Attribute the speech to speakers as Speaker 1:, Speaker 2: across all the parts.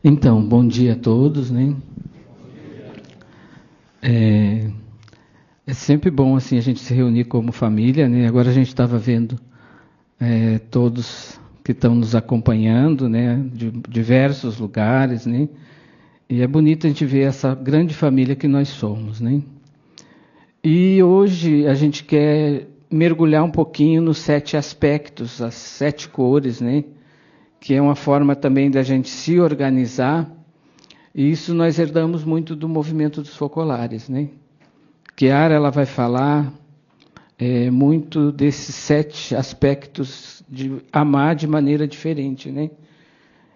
Speaker 1: Então, bom dia a todos, né? É sempre bom assim a gente se reunir como família, né? Agora a gente estava vendo todos que estão nos acompanhando, né? De diversos lugares, né? E é bonito a gente ver essa grande família que nós somos, né? E hoje a gente quer mergulhar um pouquinho nos 7 aspectos, as 7 cores, né? Que é uma forma também da gente se organizar. E isso nós herdamos muito do movimento dos focolares, né? Chiara, ela vai falar muito desses 7 aspectos de amar de maneira diferente, né?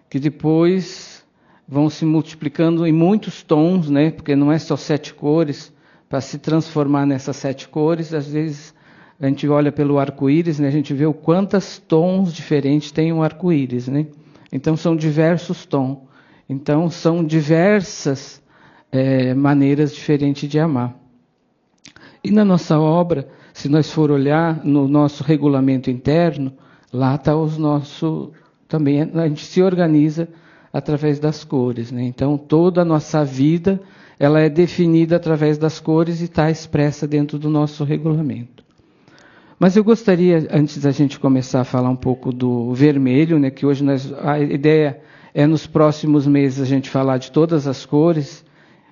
Speaker 1: Que depois vão se multiplicando em muitos tons, né? Porque não é só 7 cores. Para se transformar nessas 7 cores, às vezes a gente olha pelo arco-íris, né? A gente vê o quantos tons diferentes tem um arco-íris, né? Então são diversos tons. Então são diversas maneiras diferentes de amar. E na nossa obra, se nós for olhar no nosso regulamento interno, lá está os nossos... Também a gente se organiza através das cores, né? Então toda a nossa vida ela é definida através das cores e está expressa dentro do nosso regulamento. Mas eu gostaria, antes da gente começar a falar um pouco do vermelho, né, que hoje a ideia é nos próximos meses a gente falar de todas as cores,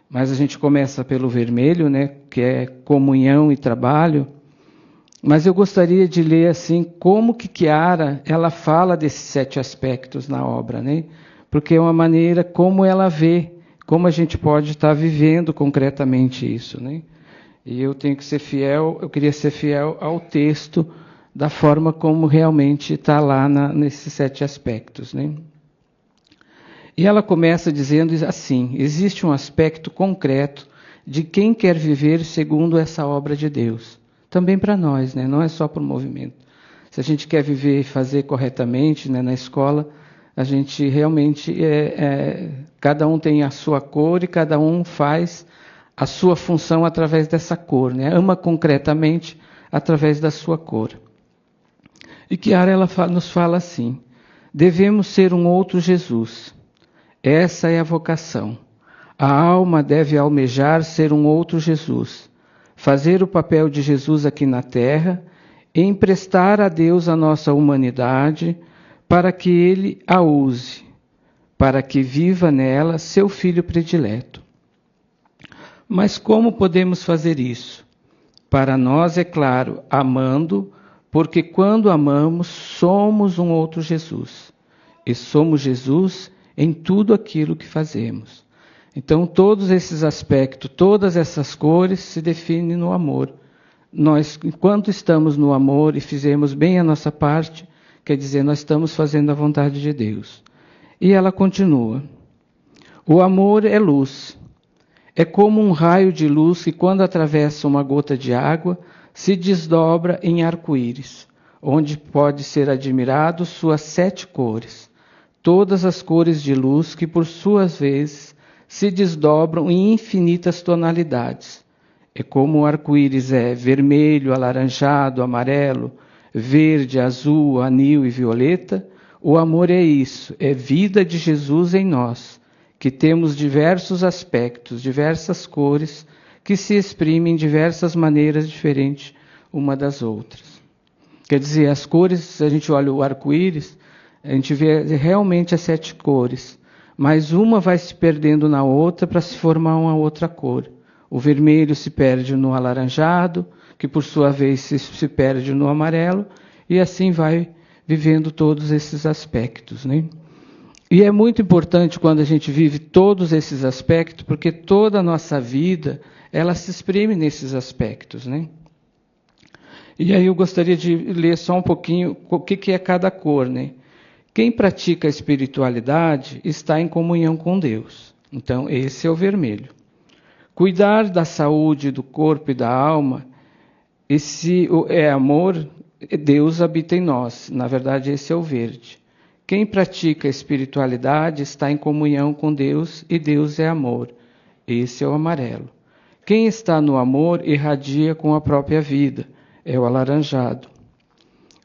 Speaker 1: mas a gente começa pelo vermelho, né, que é comunhão e trabalho. Mas eu gostaria de ler assim como que Chiara ela fala desses 7 aspectos na obra, né? Porque é uma maneira como ela vê, como a gente pode estar vivendo concretamente isso, né? E eu tenho que ser fiel, eu queria ser fiel ao texto da forma como realmente está lá nesses 7 aspectos, né? E ela começa dizendo assim: existe um aspecto concreto de quem quer viver segundo essa obra de Deus. Também para nós, né? Não é só para o movimento. Se a gente quer viver e fazer corretamente, né, na escola, a gente realmente, cada um tem a sua cor e cada um faz a sua função através dessa cor, né? Ama concretamente através da sua cor. E Chiara nos fala assim: devemos ser um outro Jesus. Essa é a vocação. A alma deve almejar ser um outro Jesus, fazer o papel de Jesus aqui na Terra, e emprestar a Deus a nossa humanidade, para que Ele a use, para que viva nela seu Filho predileto. Mas como podemos fazer isso? Para nós, é claro, amando, porque quando amamos, somos um outro Jesus. E somos Jesus em tudo aquilo que fazemos. Então, todos esses aspectos, todas essas cores se definem no amor. Nós, enquanto estamos no amor e fizemos bem a nossa parte, quer dizer, nós estamos fazendo a vontade de Deus. E ela continua: o amor é luz. É como um raio de luz que, quando atravessa uma gota de água, se desdobra em arco-íris, onde pode ser admirado suas 7 cores. Todas as cores de luz que, por suas vezes, se desdobram em infinitas tonalidades. É como o arco-íris é vermelho, alaranjado, amarelo, verde, azul, anil e violeta. O amor é isso, é vida de Jesus em nós, que temos diversos aspectos, diversas cores, que se exprimem em diversas maneiras diferentes uma das outras. Quer dizer, as cores, se a gente olha o arco-íris, a gente vê realmente as 7 cores, mas uma vai se perdendo na outra para se formar uma outra cor. O vermelho se perde no alaranjado, que por sua vez se perde no amarelo, e assim vai vivendo todos esses aspectos, né? E é muito importante quando a gente vive todos esses aspectos, porque toda a nossa vida, ela se exprime nesses aspectos, né? E aí eu gostaria de ler só um pouquinho o que é cada cor, né? Quem pratica a espiritualidade está em comunhão com Deus. Então, esse é o vermelho. Cuidar da saúde do corpo e da alma, esse é amor, Deus habita em nós. Na verdade, esse é o verde. Quem pratica a espiritualidade está em comunhão com Deus e Deus é amor. Esse é o amarelo. Quem está no amor irradia com a própria vida. É o alaranjado.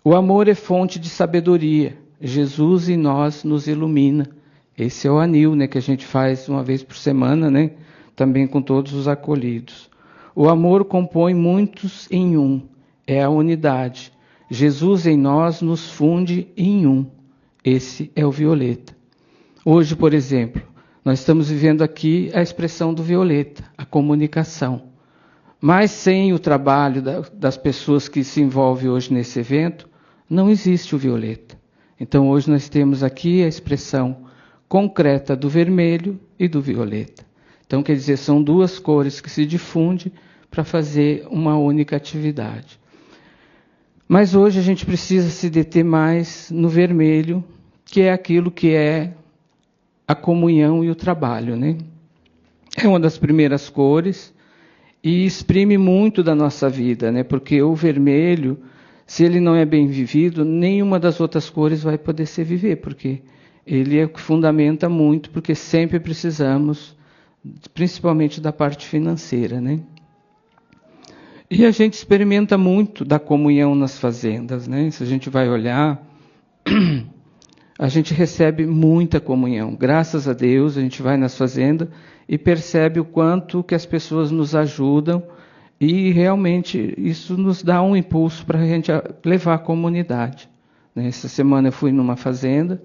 Speaker 1: O amor é fonte de sabedoria. Jesus em nós nos ilumina. Esse é o anil, né, que a gente faz uma vez por semana, né, também com todos os acolhidos. O amor compõe muitos em um, é a unidade. Jesus em nós nos funde em um. Esse é o violeta. Hoje, por exemplo, nós estamos vivendo aqui a expressão do violeta, a comunicação. Mas sem o trabalho das pessoas que se envolvem hoje nesse evento, não existe o violeta. Então hoje nós temos aqui a expressão concreta do vermelho e do violeta. Então quer dizer, são duas cores que se difundem para fazer uma única atividade. Mas hoje a gente precisa se deter mais no vermelho, que é aquilo que é a comunhão e o trabalho, né? É uma das primeiras cores e exprime muito da nossa vida, né? Porque o vermelho, se ele não é bem vivido, nenhuma das outras cores vai poder se viver, porque ele é o que fundamenta muito, porque sempre precisamos, principalmente da parte financeira, né? E a gente experimenta muito da comunhão nas fazendas, né? Se a gente vai olhar, a gente recebe muita comunhão. Graças a Deus, a gente vai nas fazendas e percebe o quanto que as pessoas nos ajudam e realmente isso nos dá um impulso para a gente levar a comunidade. Essa semana eu fui numa fazenda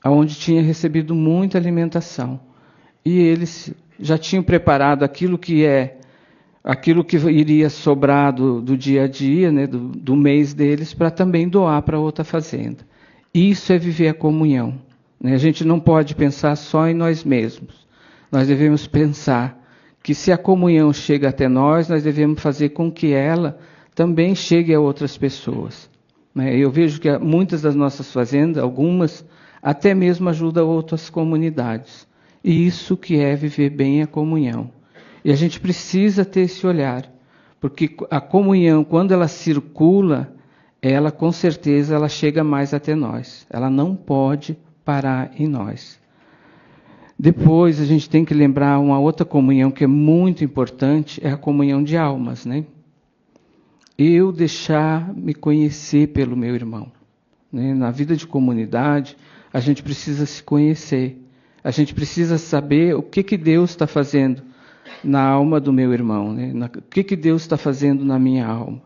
Speaker 1: onde tinha recebido muita alimentação e eles já tinham preparado aquilo que iria sobrar do dia a dia, né, do mês deles, para também doar para outra fazenda. Isso é viver a comunhão, né? A gente não pode pensar só em nós mesmos. Nós devemos pensar que se a comunhão chega até nós, nós devemos fazer com que ela também chegue a outras pessoas, né? Eu vejo que muitas das nossas fazendas, algumas, até mesmo ajudam outras comunidades. E isso que é viver bem a comunhão. E a gente precisa ter esse olhar, porque a comunhão, quando ela circula, ela com certeza ela chega mais até nós. Ela não pode parar em nós. Depois a gente tem que lembrar uma outra comunhão que é muito importante, é a comunhão de almas, né? Eu deixar me conhecer pelo meu irmão, né? Na vida de comunidade, a gente precisa se conhecer. A gente precisa saber o que Deus está fazendo na alma do meu irmão, né? O que Deus está fazendo na minha alma.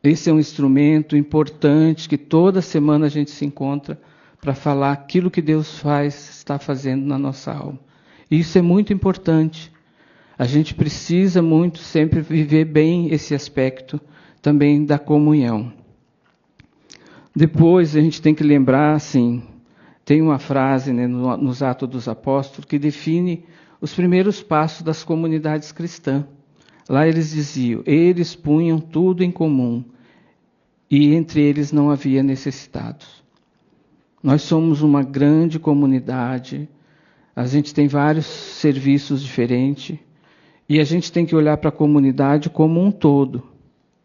Speaker 1: Esse é um instrumento importante que toda semana a gente se encontra para falar aquilo que Deus está fazendo na nossa alma. E isso é muito importante. A gente precisa muito sempre viver bem esse aspecto também da comunhão. Depois a gente tem que lembrar, assim, tem uma frase, né, nos Atos dos Apóstolos que define os primeiros passos das comunidades cristãs. Lá eles diziam, eles punham tudo em comum e entre eles não havia necessitados. Nós somos uma grande comunidade, a gente tem vários serviços diferentes e a gente tem que olhar para a comunidade como um todo.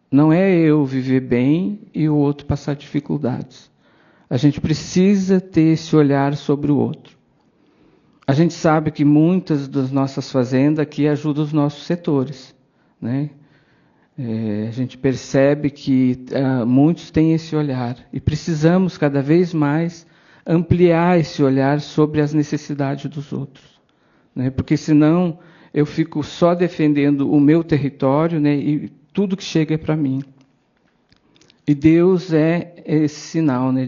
Speaker 1: Não é eu viver bem e o outro passar dificuldades. A gente precisa ter esse olhar sobre o outro. A gente sabe que muitas das nossas fazendas aqui ajudam os nossos setores, né? A gente percebe que muitos têm esse olhar e precisamos cada vez mais ampliar esse olhar sobre as necessidades dos outros, né? Porque senão eu fico só defendendo o meu território, né? E tudo que chega é para mim. E Deus é esse sinal, né?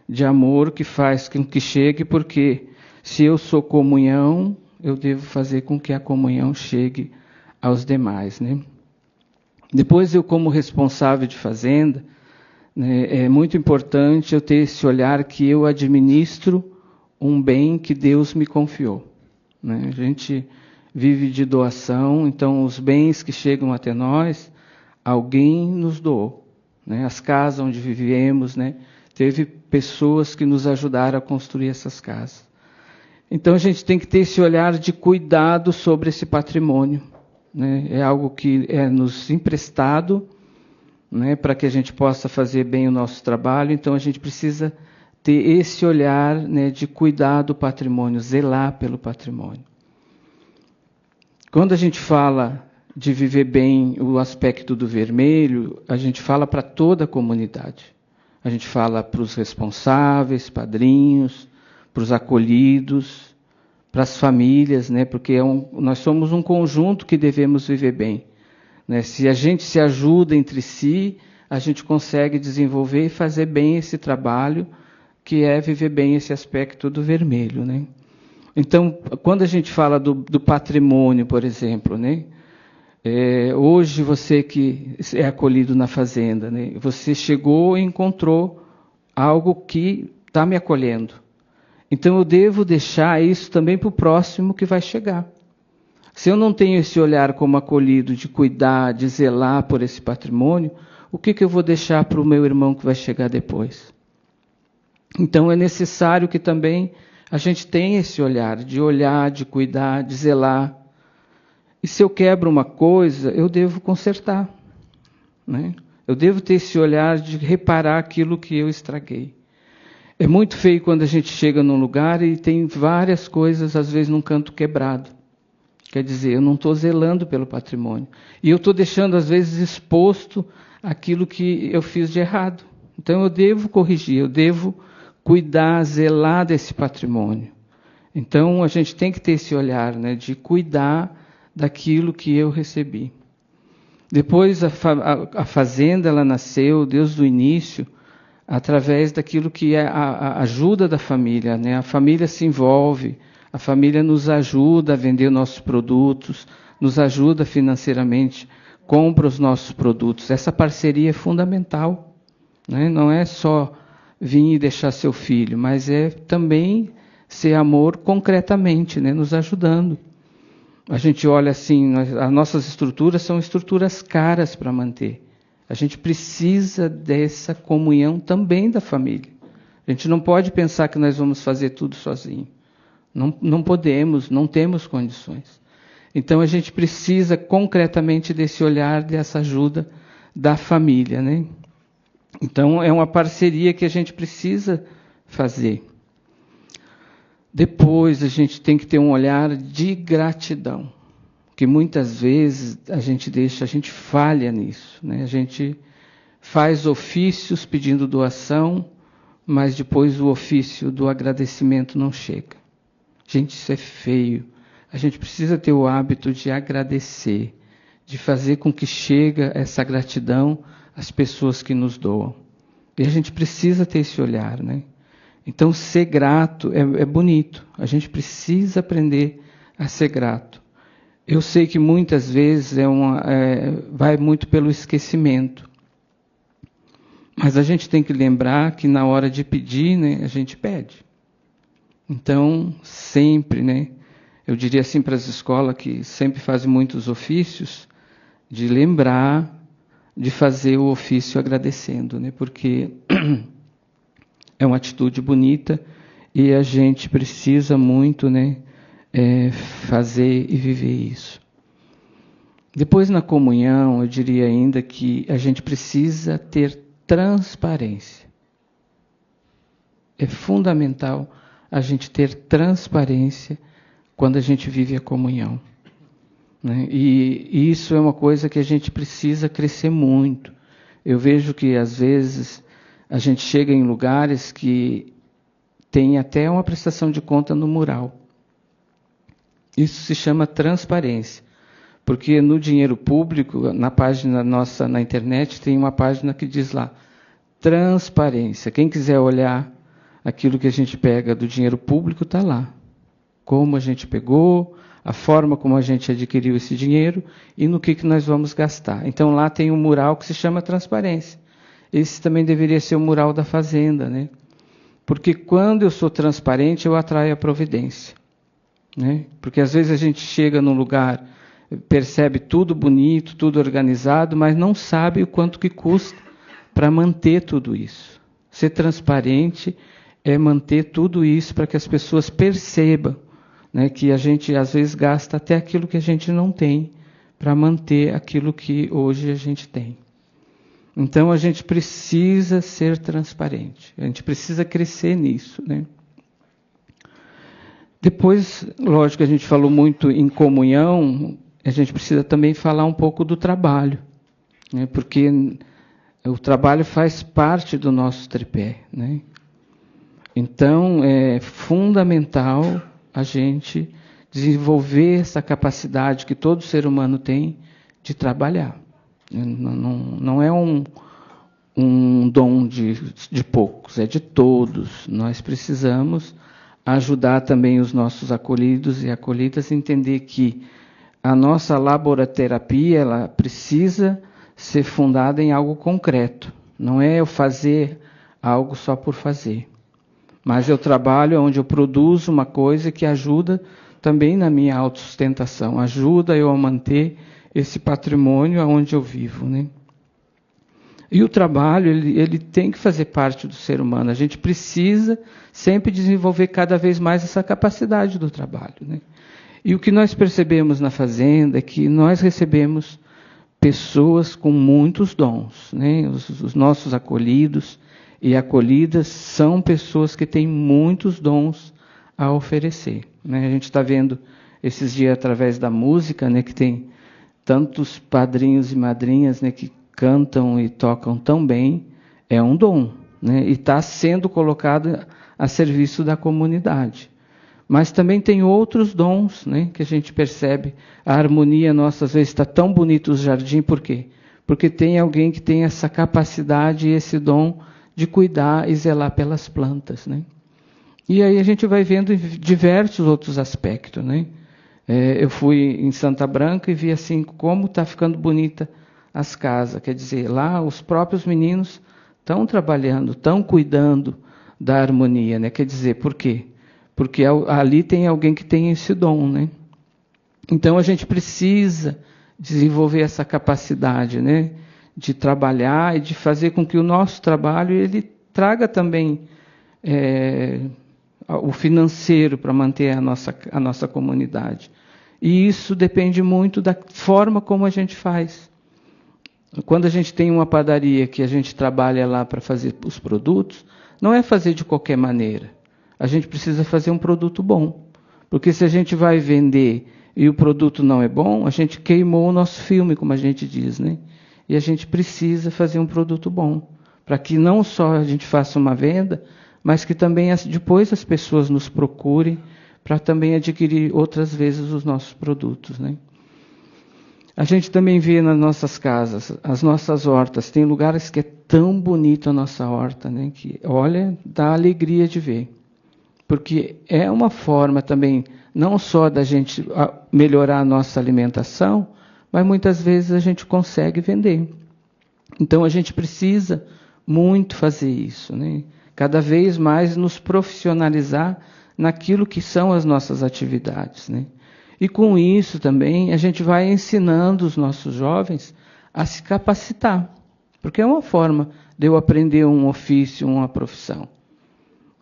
Speaker 1: de amor que faz com que chegue, porque se eu sou comunhão, eu devo fazer com que a comunhão chegue aos demais, né? Depois eu, como responsável de fazenda, né, é muito importante eu ter esse olhar que eu administro um bem que Deus me confiou, né? A gente vive de doação, então os bens que chegam até nós, alguém nos doou, né? As casas onde vivemos, né, teve pessoas que nos ajudaram a construir essas casas. Então a gente tem que ter esse olhar de cuidado sobre esse patrimônio, né? É algo que é nos emprestado, né, para que a gente possa fazer bem o nosso trabalho. Então a gente precisa ter esse olhar, né, de cuidar do patrimônio, zelar pelo patrimônio. Quando a gente fala de viver bem o aspecto do vermelho, a gente fala para toda a comunidade. A gente fala para os responsáveis, padrinhos, para os acolhidos, para as famílias, né? Porque nós somos um conjunto que devemos viver bem, né? Se a gente se ajuda entre si, a gente consegue desenvolver e fazer bem esse trabalho, que é viver bem esse aspecto do vermelho, né? Então, quando a gente fala do patrimônio, por exemplo, né? Hoje você que é acolhido na fazenda, né? Você chegou e encontrou algo que está me acolhendo. Então eu devo deixar isso também para o próximo que vai chegar. Se eu não tenho esse olhar como acolhido, de cuidar, de zelar por esse patrimônio, o que eu vou deixar para o meu irmão que vai chegar depois? Então é necessário que também a gente tenha esse olhar, de cuidar, de zelar. E se eu quebro uma coisa, eu devo consertar, né? Eu devo ter esse olhar de reparar aquilo que eu estraguei. É muito feio quando a gente chega num lugar e tem várias coisas, às vezes, num canto quebrado. Quer dizer, eu não estou zelando pelo patrimônio. E eu estou deixando, às vezes, exposto aquilo que eu fiz de errado. Então, eu devo corrigir, eu devo cuidar, zelar desse patrimônio. Então, a gente tem que ter esse olhar, né, de cuidar daquilo que eu recebi. Depois, a fazenda, ela nasceu, desde o início, através daquilo que é a ajuda da família, né? A família se envolve, a família nos ajuda a vender nossos produtos, nos ajuda financeiramente, compra os nossos produtos. Essa parceria é fundamental, né? Não é só vir e deixar seu filho, mas é também ser amor concretamente, né? Nos ajudando. A gente olha assim, as nossas estruturas são estruturas caras para manter. A gente precisa dessa comunhão também da família. A gente não pode pensar que nós vamos fazer tudo sozinho. Não podemos, não temos condições. Então a gente precisa concretamente desse olhar, dessa ajuda da família, né? Então é uma parceria que a gente precisa fazer. Depois a gente tem que ter um olhar de gratidão, que muitas vezes a gente falha nisso, né? A gente faz ofícios pedindo doação, mas depois o ofício do agradecimento não chega. Gente, isso é feio. A gente precisa ter o hábito de agradecer, de fazer com que chegue essa gratidão às pessoas que nos doam. E a gente precisa ter esse olhar, né? Então, ser grato é bonito. A gente precisa aprender a ser grato. Eu sei que muitas vezes vai muito pelo esquecimento. Mas a gente tem que lembrar que na hora de pedir, né, a gente pede. Então, sempre, né, eu diria assim para as escolas que sempre fazem muitos ofícios, de lembrar de fazer o ofício agradecendo, né, porque é uma atitude bonita e a gente precisa muito, né, fazer e viver isso. Depois, na comunhão, eu diria ainda que a gente precisa ter transparência. É fundamental a gente ter transparência quando a gente vive a comunhão, né? E isso é uma coisa que a gente precisa crescer muito. Eu vejo que, às vezes, a gente chega em lugares que tem até uma prestação de conta no mural. Isso se chama transparência. Porque no dinheiro público, na página nossa na internet, tem uma página que diz lá, transparência. Quem quiser olhar aquilo que a gente pega do dinheiro público, está lá. Como a gente pegou, a forma como a gente adquiriu esse dinheiro e no que nós vamos gastar. Então lá tem um mural que se chama transparência. Esse também deveria ser o mural da fazenda, né? Porque quando eu sou transparente, eu atraio a providência, né? Porque às vezes a gente chega num lugar, percebe tudo bonito, tudo organizado, mas não sabe o quanto que custa para manter tudo isso. Ser transparente é manter tudo isso para que as pessoas percebam, né, que a gente às vezes gasta até aquilo que a gente não tem para manter aquilo que hoje a gente tem. Então a gente precisa ser transparente, a gente precisa crescer nisso, né? Depois, lógico, a gente falou muito em comunhão, a gente precisa também falar um pouco do trabalho, né? Porque o trabalho faz parte do nosso tripé, né? Então, é fundamental a gente desenvolver essa capacidade que todo ser humano tem de trabalhar. Não é um dom de poucos, é de todos. Nós precisamos ajudar também os nossos acolhidos e acolhidas a entender que a nossa laboraterapia ela precisa ser fundada em algo concreto. Não é eu fazer algo só por fazer. Mas eu trabalho onde eu produzo uma coisa que ajuda também na minha autossustentação, ajuda eu a manter esse patrimônio onde eu vivo, né? E o trabalho, ele tem que fazer parte do ser humano. A gente precisa sempre desenvolver cada vez mais essa capacidade do trabalho, né? E o que nós percebemos na Fazenda é que nós recebemos pessoas com muitos dons, né? Os nossos acolhidos e acolhidas são pessoas que têm muitos dons a oferecer, né? A gente está vendo esses dias através da música, né, que tem tantos padrinhos e madrinhas, né, que cantam e tocam tão bem, é um dom, né, e está sendo colocado a serviço da comunidade. Mas também tem outros dons, né, que a gente percebe. A harmonia nossa, às vezes, está tão bonito o jardim, por quê? Porque tem alguém que tem essa capacidade e esse dom de cuidar e zelar pelas plantas, né? E aí a gente vai vendo diversos outros aspectos, né? Eu fui em Santa Branca e vi assim como está ficando bonita as casas. Quer dizer, lá os próprios meninos estão trabalhando, estão cuidando da harmonia, né? Quer dizer, por quê? Porque ali tem alguém que tem esse dom, né? Então a gente precisa desenvolver essa capacidade, né, de trabalhar e de fazer com que o nosso trabalho ele traga também o financeiro para manter a nossa comunidade. E isso depende muito da forma como a gente faz. Quando a gente tem uma padaria que a gente trabalha lá para fazer os produtos, não é fazer de qualquer maneira. A gente precisa fazer um produto bom. Porque se a gente vai vender e o produto não é bom, a gente queimou o nosso filme, como a gente diz, né? E a gente precisa fazer um produto bom, para que não só a gente faça uma venda, mas que também depois as pessoas nos procurem para também adquirir outras vezes os nossos produtos, né? A gente também vê nas nossas casas, as nossas hortas, tem lugares que é tão bonito a nossa horta, né? Que, olha, dá alegria de ver. Porque é uma forma também, não só da gente melhorar a nossa alimentação, mas muitas vezes a gente consegue vender. Então a gente precisa muito fazer isso, né? Cada vez mais nos profissionalizar naquilo que são as nossas atividades, né? E com isso também a gente vai ensinando os nossos jovens a se capacitar, porque é uma forma de eu aprender um ofício, uma profissão.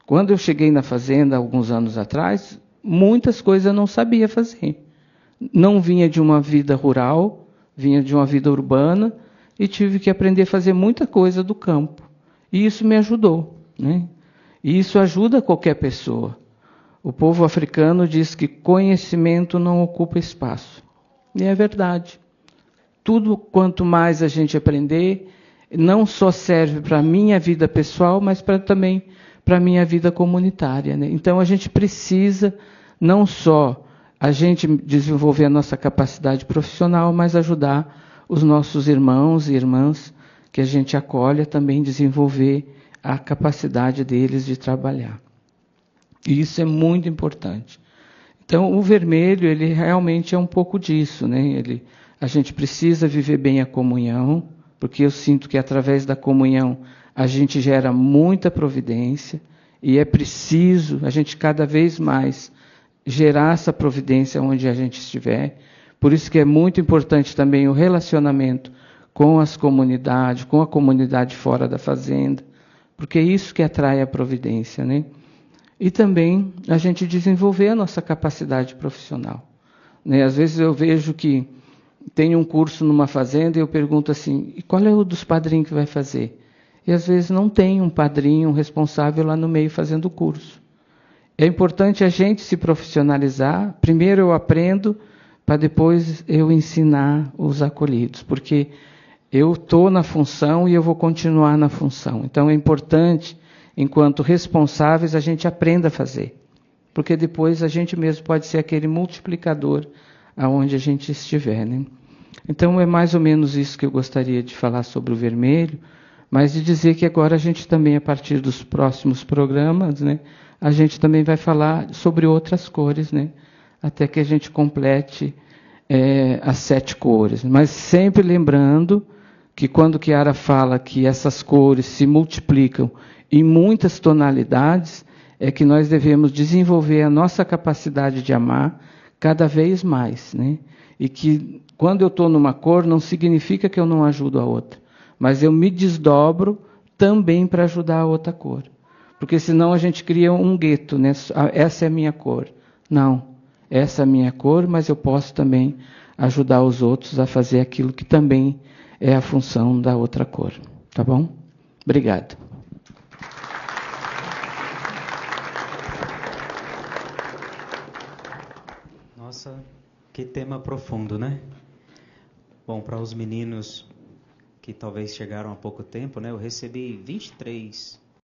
Speaker 1: Quando eu cheguei na fazenda, alguns anos atrás, muitas coisas eu não sabia fazer. Não vinha de uma vida rural, vinha de uma vida urbana, e tive que aprender a fazer muita coisa do campo. E isso me ajudou, né? E isso ajuda qualquer pessoa. O povo africano diz que conhecimento não ocupa espaço. E é verdade. Tudo quanto mais a gente aprender, não só serve para a minha vida pessoal, mas também para a minha vida comunitária, né? Então a gente precisa não só a gente desenvolver a nossa capacidade profissional, mas ajudar os nossos irmãos e irmãs que a gente acolhe a também desenvolver a capacidade deles de trabalhar. E isso é muito importante. Então o vermelho, ele realmente é um pouco disso, né? A gente precisa viver bem a comunhão, porque eu sinto que através da comunhão a gente gera muita providência e é preciso a gente cada vez mais gerar essa providência onde a gente estiver. Por isso que é muito importante também o relacionamento com as comunidades, com a comunidade fora da fazenda, porque é isso que atrai a providência, né? E também a gente desenvolver a nossa capacidade profissional, né? Às vezes eu vejo que tem um curso numa fazenda e eu pergunto assim, e qual é o dos padrinhos que vai fazer? E às vezes não tem um padrinho, um responsável lá no meio fazendo o curso. É importante a gente se profissionalizar. Primeiro eu aprendo, para depois eu ensinar os acolhidos, porque eu estou na função e eu vou continuar na função. Então é importante enquanto responsáveis, a gente aprenda a fazer. Porque depois a gente mesmo pode ser aquele multiplicador aonde a gente estiver, né? Então é mais ou menos isso que eu gostaria de falar sobre o vermelho, mas de dizer que agora a gente também, a partir dos próximos programas, né, a gente também vai falar sobre outras cores, né, até que a gente complete as 7 cores. Mas sempre lembrando que quando Chiara fala que essas cores se multiplicam em muitas tonalidades, é que nós devemos desenvolver a nossa capacidade de amar cada vez mais, né? E que quando eu estou numa cor, não significa que eu não ajudo a outra, mas eu me desdobro também para ajudar a outra cor. Porque senão a gente cria um gueto, né? Essa é a minha cor. Não, essa é a minha cor, mas eu posso também ajudar os outros a fazer aquilo que também é a função da outra cor. Tá bom? Obrigado.
Speaker 2: Nossa, que tema profundo, né? Bom, para os meninos que talvez chegaram há pouco tempo, né? Eu recebi 23